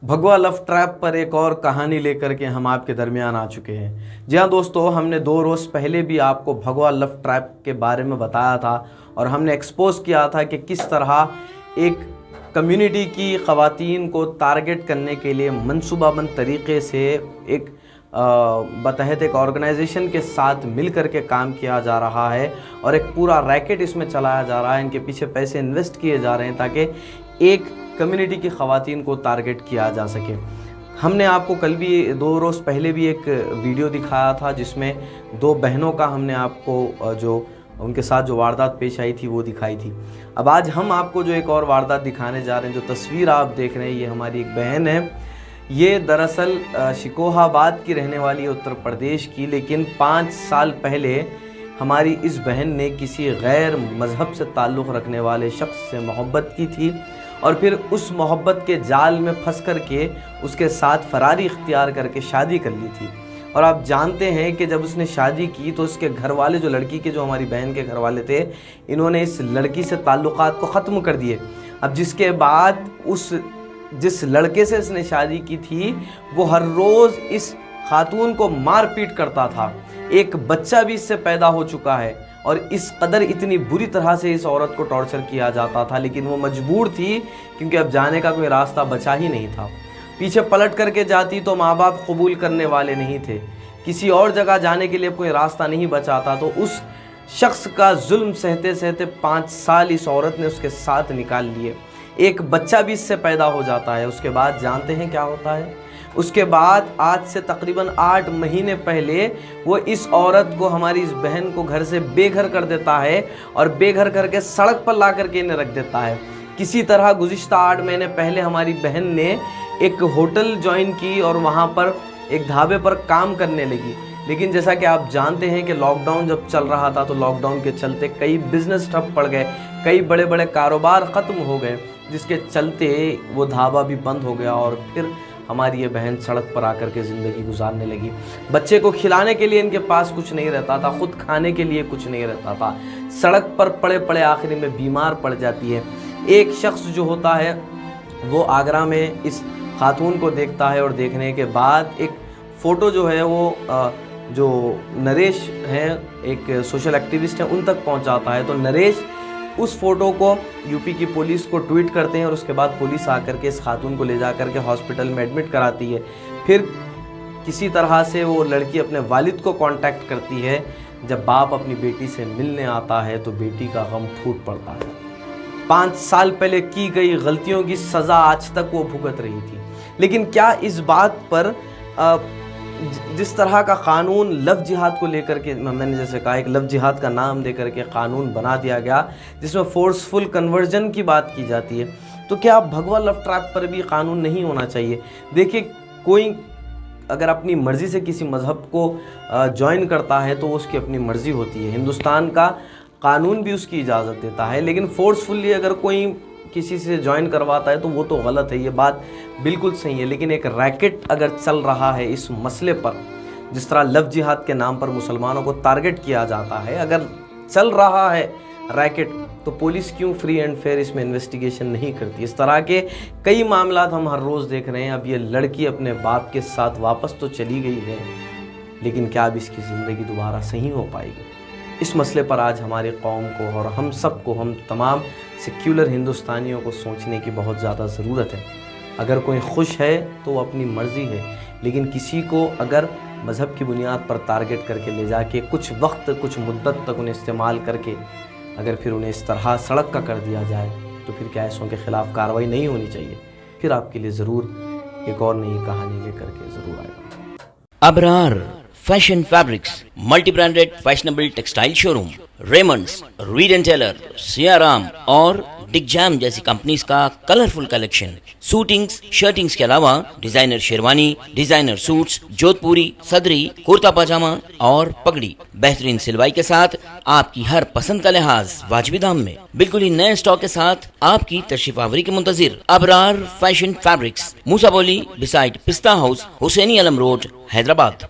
بھگوا لو trap پر ایک اور کہانی لے کر کے ہم آپ کے درمیان آ چکے ہیں۔ جی ہاں دوستو، ہم نے 2 روز پہلے بھی آپ کو بھگوا لو ٹریپ کے بارے میں بتایا تھا اور ہم نے ایکسپوز کیا تھا کہ کس طرح ایک کمیونٹی کی خواتین کو ٹارگٹ کرنے کے لیے منصوبہ بند طریقے سے ایک بتحت ایک آرگنائزیشن کے ساتھ مل کر کے کام کیا جا رہا ہے اور ایک پورا ریکٹ اس میں چلایا جا رہا ہے۔ ان کے پیچھے پیسے انویسٹ کیے جا رہے ہیں تاکہ ایک کمیونٹی کی خواتین کو ٹارگٹ کیا جا سکے۔ ہم نے آپ کو کل بھی 2 روز پہلے بھی ایک ویڈیو دکھایا تھا جس میں 2 بہنوں کا ہم نے آپ کو جو ان کے ساتھ جو واردات پیش آئی تھی وہ دکھائی تھی۔ اب آج ہم آپ کو جو ایک اور واردات دکھانے جا رہے ہیں، جو تصویر آپ دیکھ رہے ہیں، یہ ہماری ایک بہن ہے۔ یہ دراصل شکوہ آباد کی رہنے والی اتر پردیش کی، لیکن 5 سال پہلے ہماری اس بہن نے کسی غیر مذہب سے تعلق رکھنے والے شخص سے محبت کی تھی اور پھر اس محبت کے جال میں پھنس کر کے اس کے ساتھ فراری اختیار کر کے شادی کر لی تھی۔ اور آپ جانتے ہیں کہ جب اس نے شادی کی تو اس کے گھر والے، جو لڑکی کے جو ہماری بہن کے گھر والے تھے، انہوں نے اس لڑکی سے تعلقات کو ختم کر دیے۔ اب جس کے بعد جس لڑکے سے اس نے شادی کی تھی وہ ہر روز اس خاتون کو مار پیٹ کرتا تھا۔ ایک بچہ بھی اس سے پیدا ہو چکا ہے اور اس قدر اتنی بری طرح سے اس عورت کو ٹارچر کیا جاتا تھا، لیکن وہ مجبور تھی کیونکہ اب جانے کا کوئی راستہ بچا ہی نہیں تھا۔ پیچھے پلٹ کر کے جاتی تو ماں باپ قبول کرنے والے نہیں تھے، کسی اور جگہ جانے کے لیے کوئی راستہ نہیں بچا تھا، تو اس شخص کا ظلم سہتے سہتے 5 سال اس عورت نے اس کے ساتھ نکال لیے۔ ایک بچہ بھی اس سے پیدا ہو جاتا ہے۔ اس کے بعد جانتے ہیں کیا ہوتا ہے؟ اس کے بعد آج سے تقریباً 8 مہینے پہلے وہ اس عورت کو، ہماری اس بہن کو گھر سے بے گھر کر دیتا ہے اور بے گھر کر کے سڑک پر لا کر کے انہیں رکھ دیتا ہے۔ کسی طرح گزشتہ 8 مہینے پہلے ہماری بہن نے ایک ہوٹل جوائن کی اور وہاں پر ایک ڈھابے پر کام کرنے لگی، لیکن جیسا کہ آپ جانتے ہیں کہ لاک ڈاؤن جب چل رہا تھا تو لاک ڈاؤن کے چلتے کئی بزنس ٹھپ پڑ گئے، کئی بڑے بڑے کاروبار ختم ہو گئے، جس کے چلتے وہ ڈھابا بھی بند ہو گیا اور پھر ہماری یہ بہن سڑک پر آ کر کے زندگی گزارنے لگی۔ بچے کو کھلانے کے لیے ان کے پاس کچھ نہیں رہتا تھا، خود کھانے کے لیے کچھ نہیں رہتا تھا، سڑک پر پڑے پڑے آخری میں بیمار پڑ جاتی ہے۔ ایک شخص جو ہوتا ہے وہ آگرہ میں اس خاتون کو دیکھتا ہے اور دیکھنے کے بعد ایک فوٹو جو ہے وہ جو نریش ہیں، ایک سوشل ایکٹیوسٹ ہیں، ان تک پہنچاتا ہے۔ تو نریش اس فوٹو کو یوپی کی پولیس کو ٹویٹ کرتے ہیں اور اس کے بعد پولیس آ کر کے اس خاتون کو لے جا کر کے ہاسپٹل میں ایڈمٹ کراتی ہے۔ پھر کسی طرح سے وہ لڑکی اپنے والد کو کانٹیکٹ کرتی ہے۔ جب باپ اپنی بیٹی سے ملنے آتا ہے تو بیٹی کا غم پھوٹ پڑتا ہے۔ 5 سال پہلے کی گئی غلطیوں کی سزا آج تک وہ بھگت رہی تھی، لیکن کیا اس بات پر جس طرح کا قانون لو جہاد کو لے کر کے، میں نے جیسے کہا، ایک لو جہاد کا نام دے کر کے قانون بنا دیا گیا جس میں فورسفل کنورژن کی بات کی جاتی ہے، تو کیا بھگوا لو ٹریپ پر بھی قانون نہیں ہونا چاہیے؟ دیکھیے، کوئی اگر اپنی مرضی سے کسی مذہب کو جوائن کرتا ہے تو وہ اس کی اپنی مرضی ہوتی ہے، ہندوستان کا قانون بھی اس کی اجازت دیتا ہے، لیکن فورسفلی اگر کوئی کسی سے جوائن کرواتا ہے تو وہ تو غلط ہے، یہ بات بالکل صحیح ہے۔ لیکن ایک ریکٹ اگر چل رہا ہے اس مسئلے پر، جس طرح لو جہاد کے نام پر مسلمانوں کو ٹارگٹ کیا جاتا ہے، اگر چل رہا ہے ریکٹ، تو پولیس کیوں فری اینڈ فیئر اس میں انویسٹیگیشن نہیں کرتی؟ اس طرح کے کئی معاملات ہم ہر روز دیکھ رہے ہیں۔ اب یہ لڑکی اپنے باپ کے ساتھ واپس تو چلی گئی ہے، لیکن کیا اب اس کی زندگی دوبارہ صحیح ہو پائے گی؟ اس مسئلے پر آج ہماری قوم کو اور ہم سب کو، ہم تمام سیکولر ہندوستانیوں کو سوچنے کی بہت زیادہ ضرورت ہے۔ اگر کوئی خوش ہے تو وہ اپنی مرضی ہے، لیکن کسی کو اگر مذہب کی بنیاد پر ٹارگٹ کر کے لے جا کے کچھ وقت، کچھ مدت تک انہیں استعمال کر کے اگر پھر انہیں اس طرح سڑک کا کر دیا جائے تو پھر کیا ایسوں کے خلاف کارروائی نہیں ہونی چاہیے؟ پھر آپ کے لیے ضرور ایک اور نئی کہانی لے کر کے ضرور آئے گا۔ Abrar fashion fabrics, multi branded fashionable textile show room, Raymonds, Reid and Taylor, Siyaram اور ڈگ جام جیسی کمپنیز کا کلرفل کلیکشن، سوٹنگز، شرٹنگز کے علاوہ ڈیزائنر شیروانی، ڈیزائنر سوٹس، جودھ پوری، صدری، کرتا پاجامہ اور پگڑی، بہترین سلوائی کے ساتھ آپ کی ہر پسند کا لحاظ واجبی دام میں، بالکل ہی نئے اسٹاک کے ساتھ آپ کی تشریف آوری کے منتظر۔ ابرار فیشن فیبرکس، موسا بولی، بسائڈ پستہ ہاؤس، حسینی علم روڈ، حیدرآباد۔